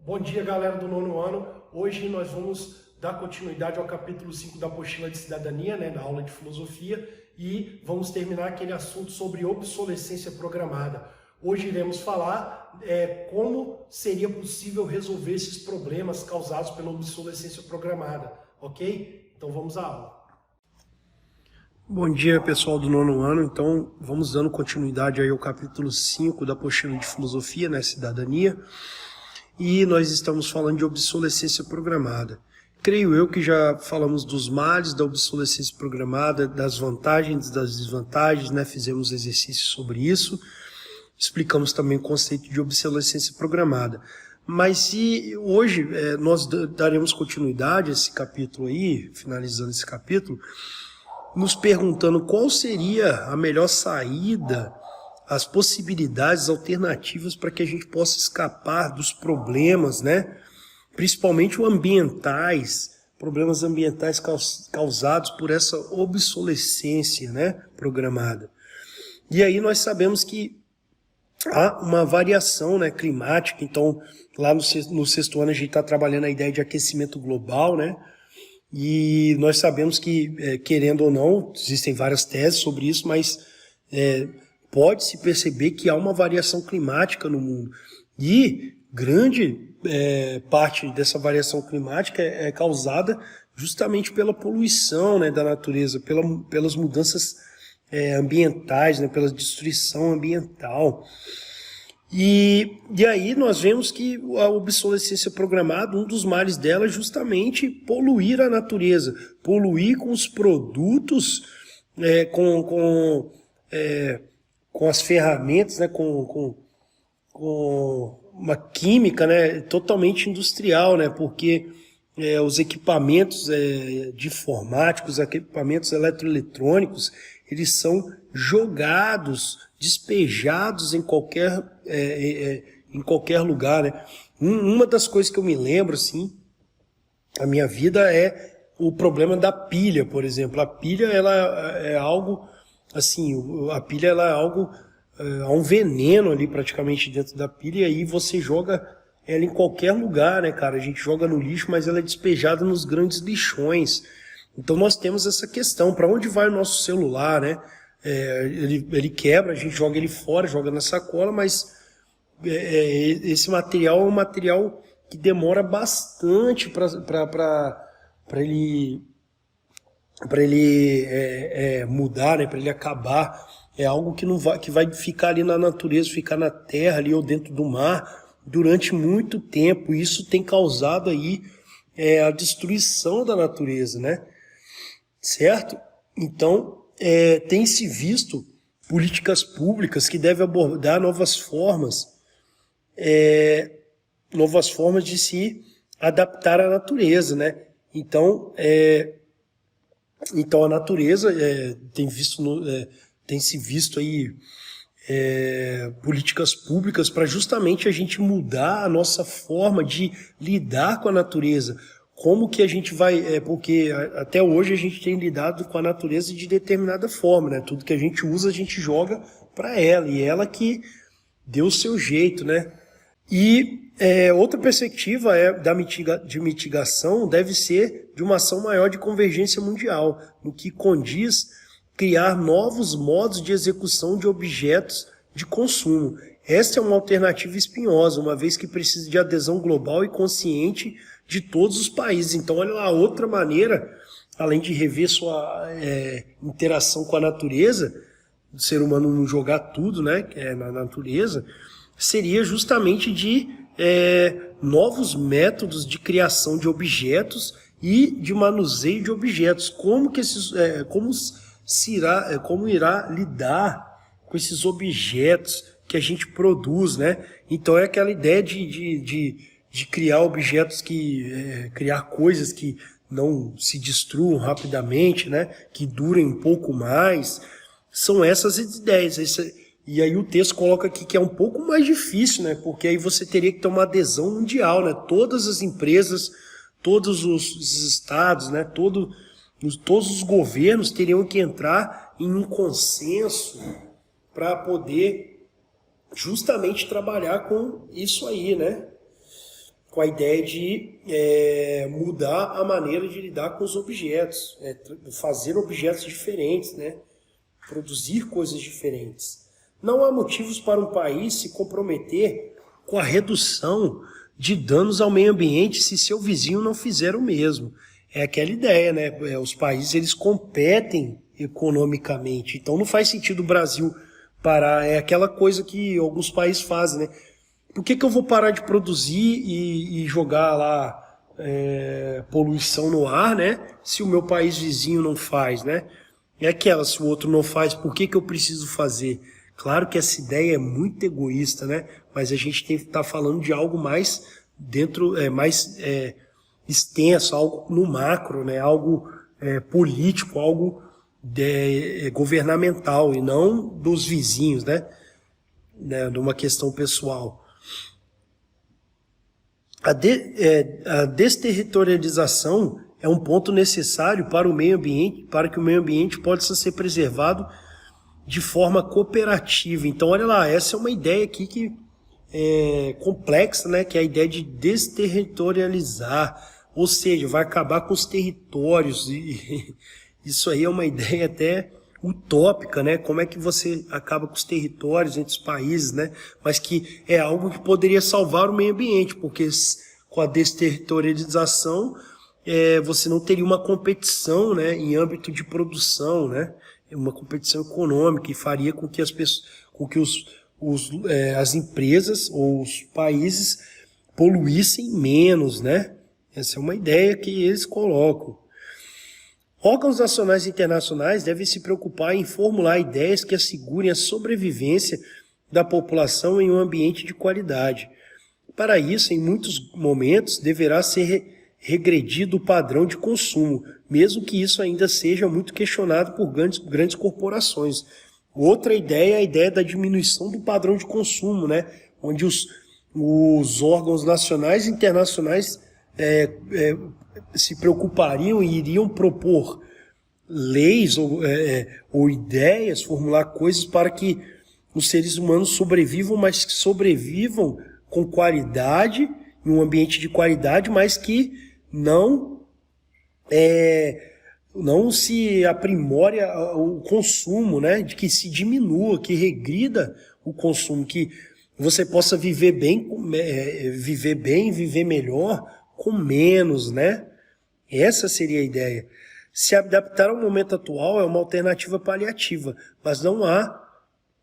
Bom dia, galera do nono ano. Hoje nós vamos dar continuidade ao capítulo 5 da apostila de cidadania, da aula de filosofia, e vamos terminar aquele assunto sobre obsolescência programada. Hoje iremos falar como seria possível resolver esses problemas causados pela obsolescência programada, ok? Então vamos à aula. Bom dia, pessoal do nono ano. Então vamos dando continuidade aí ao capítulo 5 da apostila de filosofia, cidadania. E nós estamos falando de obsolescência programada. Creio eu que já falamos dos males da obsolescência programada, das vantagens, das desvantagens, fizemos exercícios sobre isso, explicamos também o conceito de obsolescência programada. Mas se hoje nós daremos continuidade a esse capítulo aí, finalizando esse capítulo, nos perguntando qual seria a melhor saída, as possibilidades alternativas para que a gente possa escapar dos problemas, principalmente problemas ambientais causados por essa obsolescência, programada. E aí nós sabemos que há uma variação, climática. Então lá no sexto ano a gente está trabalhando a ideia de aquecimento global, e nós sabemos que, querendo ou não, existem várias teses sobre isso, mas pode-se perceber que há uma variação climática no mundo. E grande parte dessa variação climática é causada justamente pela poluição da natureza, pelas mudanças ambientais, pela destruição ambiental. E aí nós vemos que a obsolescência programada, um dos males dela é justamente poluir a natureza, poluir com os produtos, com as ferramentas, com uma química totalmente industrial, porque os equipamentos de informáticos, equipamentos eletroeletrônicos, eles são jogados, despejados em qualquer lugar. Uma das coisas que eu me lembro, assim, a minha vida é o problema da pilha, por exemplo. A pilha, ela é algo, assim, há um veneno ali praticamente dentro da pilha, e aí você joga ela em qualquer lugar, cara. A gente joga no lixo, mas ela é despejada nos grandes lixões. Então nós temos essa questão, para onde vai o nosso celular, ele quebra, a gente joga ele fora, joga na sacola, mas esse material é um material que demora bastante para ele mudar, para ele acabar. É algo que vai ficar ali na natureza, ficar na terra ali ou dentro do mar durante muito tempo. Isso tem causado aí a destruição da natureza, certo? Então, tem-se visto políticas públicas que devem abordar novas formas de se adaptar à natureza, Então a natureza tem se visto aí políticas públicas para justamente a gente mudar a nossa forma de lidar com a natureza. Como que a gente vai... porque até hoje a gente tem lidado com a natureza de determinada forma, Tudo que a gente usa, a gente joga para ela, e ela que deu o seu jeito, E outra perspectiva de mitigação deve ser de uma ação maior de convergência mundial, no que condiz criar novos modos de execução de objetos de consumo. Esta é uma alternativa espinhosa, uma vez que precisa de adesão global e consciente de todos os países. Então, olha lá, outra maneira, além de rever sua interação com a natureza, do ser humano não jogar tudo, que é na natureza, seria justamente de novos métodos de criação de objetos e de manuseio de objetos. Como irá lidar com esses objetos que a gente produz, Então é aquela ideia de criar objetos criar coisas que não se destruam rapidamente, que durem um pouco mais. São essas as ideias. E aí o texto coloca aqui que é um pouco mais difícil, porque aí você teria que ter uma adesão mundial, Todas as empresas, todos os estados, todos os governos teriam que entrar em um consenso para poder justamente trabalhar com isso aí, com a ideia de mudar a maneira de lidar com os objetos, fazer objetos diferentes, né? Produzir coisas diferentes. Não há motivos para um país se comprometer com a redução de danos ao meio ambiente se seu vizinho não fizer o mesmo. É aquela ideia, né? Os países eles competem economicamente, então não faz sentido o Brasil parar. É aquela coisa que alguns países fazem, né? Por que eu vou parar de produzir e jogar lá poluição no ar, né? Se o meu país vizinho não faz, né? É aquela, se o outro não faz, por que eu preciso fazer? Claro que essa ideia é muito egoísta, né? Mas a gente tem que estar falando de algo mais mais extenso, algo no macro, né? Algo político, algo governamental e não dos vizinhos, né? De uma questão pessoal. A desterritorialização é um ponto necessário para o meio ambiente, para que o meio ambiente possa ser preservado de forma cooperativa. Então, olha lá, essa é uma ideia aqui que é complexa, né? Que é a ideia de desterritorializar, ou seja, vai acabar com os territórios. E isso aí é uma ideia até utópica, né? Como é que você acaba com os territórios entre os países, né? Mas que é algo que poderia salvar o meio ambiente, porque com a desterritorialização você não teria uma competição, né, em âmbito de produção, né? Uma competição econômica, e faria com que as pessoas, com que as empresas ou os países poluíssem menos, né? Essa é uma ideia que eles colocam. Órgãos nacionais e internacionais devem se preocupar em formular ideias que assegurem a sobrevivência da população em um ambiente de qualidade. Para isso, em muitos momentos, deverá ser regredido o padrão de consumo, mesmo que isso ainda seja muito questionado por grandes corporações. Outra ideia é a ideia da diminuição do padrão de consumo, né? Onde os órgãos nacionais e internacionais se preocupariam e iriam propor leis ou ideias, formular coisas para que os seres humanos sobrevivam, mas que sobrevivam com qualidade, em um ambiente de qualidade, mas que não se aprimore o consumo, né? De que se diminua, que regrida o consumo, que você possa viver bem, viver melhor com menos, né? Essa seria a ideia. Se adaptar ao momento atual é uma alternativa paliativa, mas não há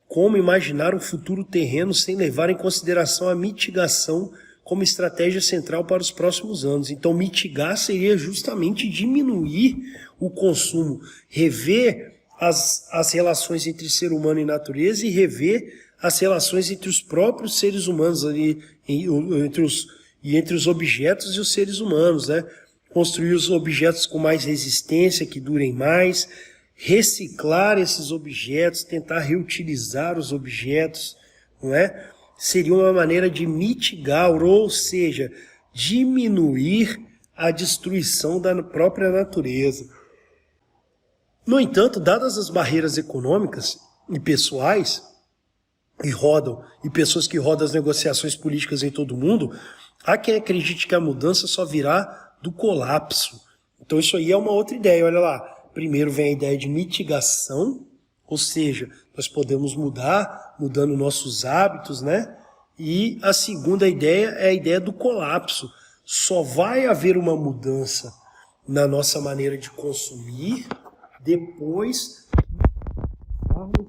como imaginar um futuro terreno sem levar em consideração a mitigação como estratégia central para os próximos anos. Então, mitigar seria justamente diminuir o consumo, rever as relações entre ser humano e natureza e rever as relações entre os próprios seres humanos ali, entre os objetos e os seres humanos, né? Construir os objetos com mais resistência, que durem mais, reciclar esses objetos, tentar reutilizar os objetos, não é? Seria uma maneira de mitigar, ou seja, diminuir a destruição da própria natureza. No entanto, dadas as barreiras econômicas e pessoais, e pessoas que rodam as negociações políticas em todo o mundo, há quem acredite que a mudança só virá do colapso. Então isso aí é uma outra ideia, olha lá. Primeiro vem a ideia de mitigação, ou seja, nós podemos mudando nossos hábitos, né? E a segunda ideia é a ideia do colapso. Só vai haver uma mudança na nossa maneira de consumir depois do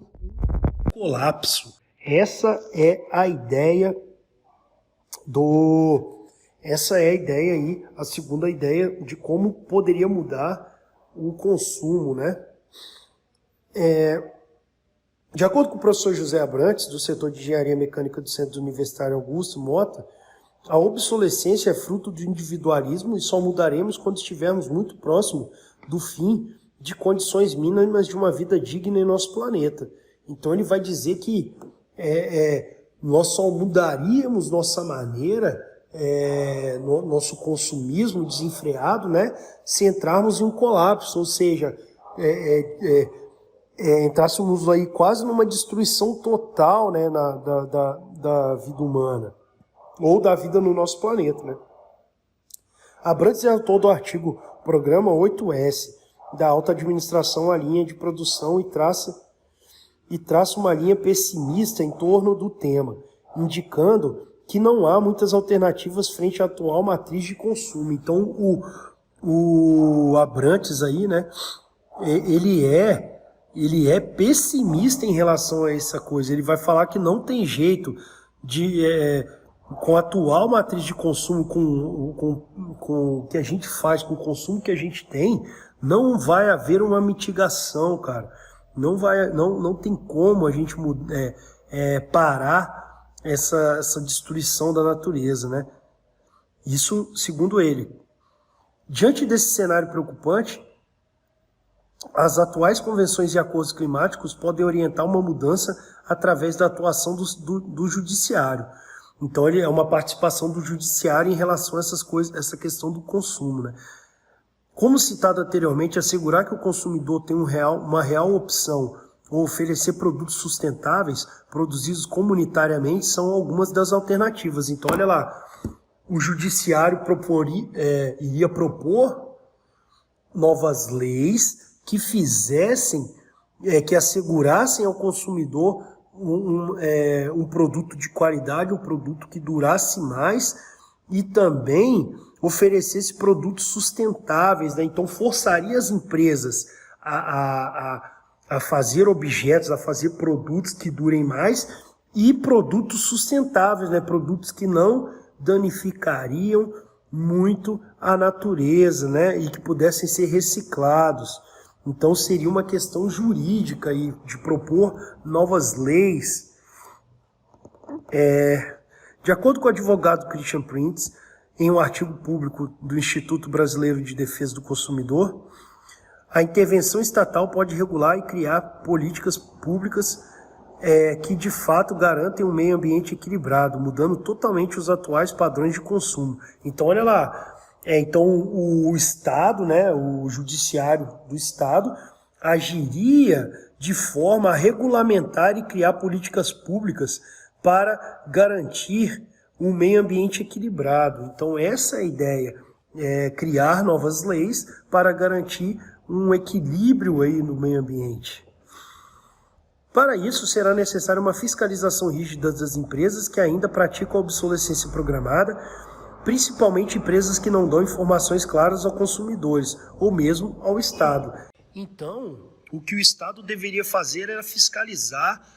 colapso. Essa é a ideia aí, a segunda ideia de como poderia mudar o consumo, né? De acordo com o professor José Abrantes, do setor de Engenharia Mecânica do Centro Universitário Augusto Mota, a obsolescência é fruto do individualismo e só mudaremos quando estivermos muito próximo do fim de condições mínimas de uma vida digna em nosso planeta. Então ele vai dizer que nós só mudaríamos nossa maneira, nosso consumismo desenfreado, né, se entrarmos em um colapso, ou seja, entrássemos aí quase numa destruição total, né, da vida humana, ou da vida no nosso planeta, né. Abrantes é autor do artigo Programa 8S da Alta Administração à linha de produção e traça uma linha pessimista em torno do tema, indicando que não há muitas alternativas frente à atual matriz de consumo. Então, o Abrantes aí, né, ele é pessimista em relação a essa coisa. Ele vai falar que não tem jeito com a atual matriz de consumo, com o que a gente faz, com o consumo que a gente tem, não vai haver uma mitigação, cara. Não tem como a gente parar essa destruição da natureza, né? Isso, segundo ele. Diante desse cenário preocupante, as atuais convenções e acordos climáticos podem orientar uma mudança através da atuação do judiciário. Então, ele é uma participação do judiciário em relação a essa questão do consumo, né? Como citado anteriormente, assegurar que o consumidor tem uma real opção ou oferecer produtos sustentáveis, produzidos comunitariamente, são algumas das alternativas. Então, olha lá, o judiciário iria propor novas leis que que assegurassem ao consumidor um produto de qualidade, um produto que durasse mais e também oferecesse produtos sustentáveis, né? Então forçaria as empresas a fazer objetos, a fazer produtos que durem mais e produtos sustentáveis, né? Produtos que não danificariam muito a natureza, né? E que pudessem ser reciclados. Então seria uma questão jurídica aí de propor novas leis. De acordo com o advogado Christian Printz, em um artigo público do Instituto Brasileiro de Defesa do Consumidor, a intervenção estatal pode regular e criar políticas públicas que de fato garantem um meio ambiente equilibrado, mudando totalmente os atuais padrões de consumo. Então, olha lá, então o Estado, né, o judiciário do Estado, agiria de forma a regulamentar e criar políticas públicas para garantir um meio ambiente equilibrado. Então, essa é a ideia, criar novas leis para garantir um equilíbrio aí no meio ambiente. Para isso, será necessária uma fiscalização rígida das empresas que ainda praticam a obsolescência programada, principalmente empresas que não dão informações claras aos consumidores, ou mesmo ao Estado. Então, o que o Estado deveria fazer era fiscalizar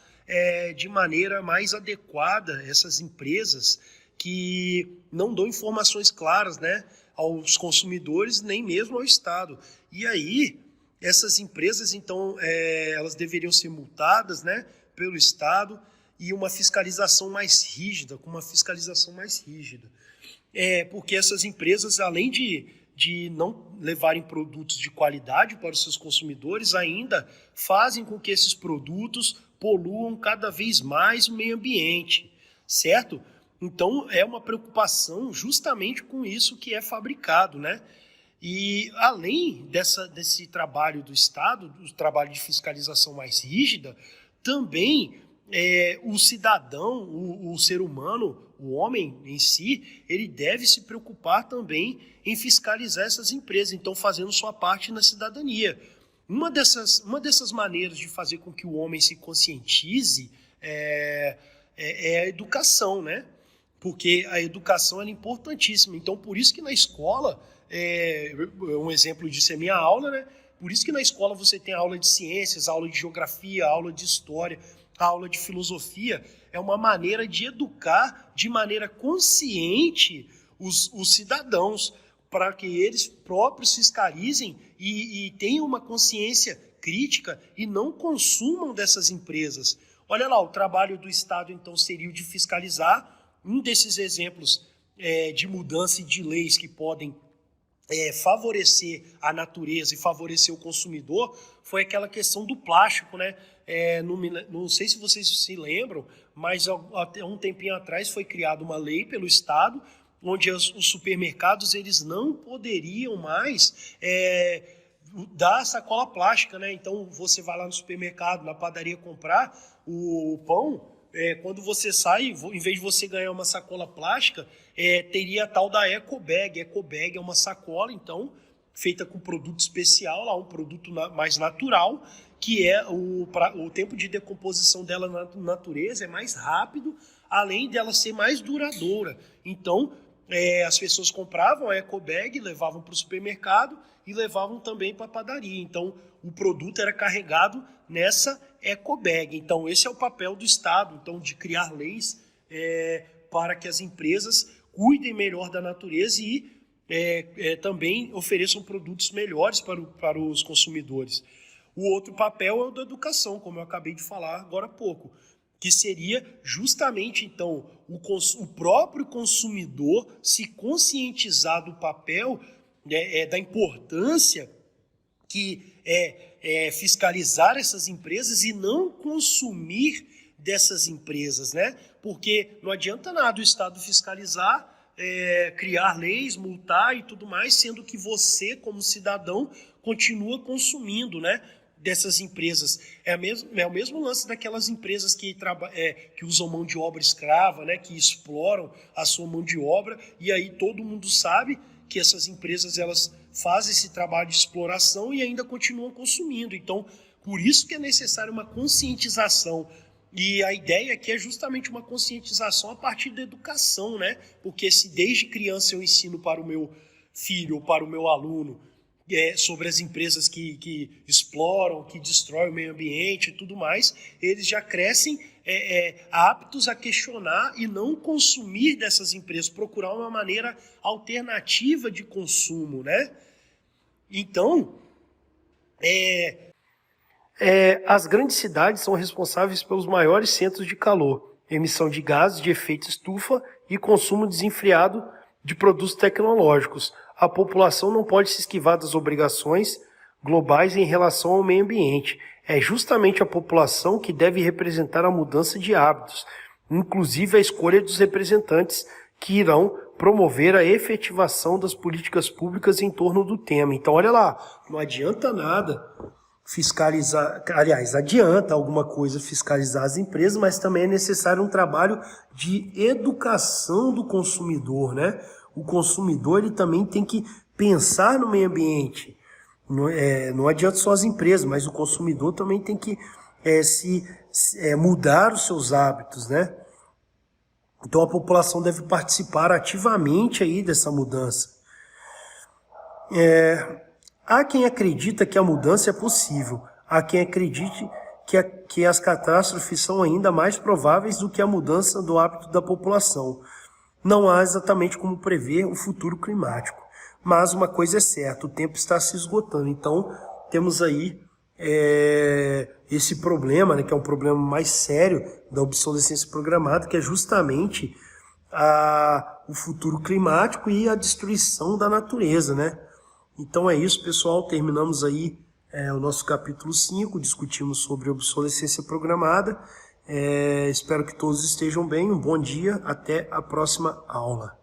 de maneira mais adequada essas empresas que não dão informações claras, né, aos consumidores, nem mesmo ao Estado. E aí, essas empresas, então, elas deveriam ser multadas, né, pelo Estado e uma fiscalização mais rígida, porque essas empresas, além de não levarem produtos de qualidade para os seus consumidores, ainda fazem com que esses produtos poluam cada vez mais o meio ambiente, certo? Então, é uma preocupação justamente com isso que é fabricado, né? E além desse trabalho do Estado, o trabalho de fiscalização mais rígida, também o cidadão, o ser humano, o homem em si, ele deve se preocupar também em fiscalizar essas empresas, então fazendo sua parte na cidadania. Uma dessas maneiras de fazer com que o homem se conscientize é a educação, né? Porque a educação é importantíssima. Então, por isso que na escola, um exemplo disso é minha aula, né? Por isso que na escola você tem aula de ciências, aula de geografia, aula de história, aula de filosofia. É uma maneira de educar de maneira consciente os cidadãos, para que eles próprios fiscalizem e tenham uma consciência crítica e não consumam dessas empresas. Olha lá, o trabalho do Estado, então, seria o de fiscalizar. Um desses exemplos de mudança de leis que podem favorecer a natureza e favorecer o consumidor foi aquela questão do plástico, né? Não sei se vocês se lembram, mas até um tempinho atrás foi criada uma lei pelo Estado onde os supermercados eles não poderiam mais dar sacola plástica, né? Então você vai lá no supermercado, na padaria comprar o pão, quando você sai, em vez de você ganhar uma sacola plástica, teria a tal da Eco Bag. Eco Bag é uma sacola, então, feita com produto especial, lá, um produto mais natural, que o tempo de decomposição dela na natureza é mais rápido, além dela ser mais duradoura. Então, as pessoas compravam a Eco Bag, levavam para o supermercado e levavam também para a padaria. Então, o produto era carregado nessa Eco Bag. Então, esse é o papel do Estado, então, de criar leis para que as empresas cuidem melhor da natureza e também ofereçam produtos melhores para os consumidores. O outro papel é o da educação, como eu acabei de falar agora há pouco, que seria justamente, então, o próprio consumidor se conscientizar do papel, da importância que fiscalizar essas empresas e não consumir dessas empresas, né? Porque não adianta nada o Estado fiscalizar, criar leis, multar e tudo mais, sendo que você, como cidadão, continua consumindo, né, dessas empresas. É o mesmo lance daquelas empresas que usam mão de obra escrava, né, que exploram a sua mão de obra, e aí todo mundo sabe que essas empresas elas fazem esse trabalho de exploração e ainda continuam consumindo. Então, por isso que é necessário uma conscientização. E a ideia aqui é justamente uma conscientização a partir da educação, né? Porque se desde criança eu ensino para o meu filho ou para o meu aluno sobre as empresas que exploram, que destroem o meio ambiente e tudo mais, eles já crescem aptos a questionar e não consumir dessas empresas, procurar uma maneira alternativa de consumo, né? Então, as grandes cidades são responsáveis pelos maiores centros de calor, emissão de gases de efeito estufa e consumo desenfreado de produtos tecnológicos. A população não pode se esquivar das obrigações globais em relação ao meio ambiente. É justamente a população que deve representar a mudança de hábitos, inclusive a escolha dos representantes que irão promover a efetivação das políticas públicas em torno do tema. Então, olha lá, não adianta nada fiscalizar, aliás, adianta alguma coisa fiscalizar as empresas, mas também é necessário um trabalho de educação do consumidor, né? O consumidor ele também tem que pensar no meio ambiente. Não adianta só as empresas, mas o consumidor também tem que mudar os seus hábitos, né? Então a população deve participar ativamente aí dessa mudança. Há quem acredita que a mudança é possível, há quem acredite que as catástrofes são ainda mais prováveis do que a mudança do hábito da população. Não há exatamente como prever o futuro climático, mas uma coisa é certa, o tempo está se esgotando. Então temos aí esse problema, né, que é um problema mais sério da obsolescência programada, que é justamente o futuro climático e a destruição da natureza, né? Então é isso, pessoal, terminamos aí o nosso capítulo 5, discutimos sobre obsolescência programada. Espero que todos estejam bem, um bom dia, até a próxima aula.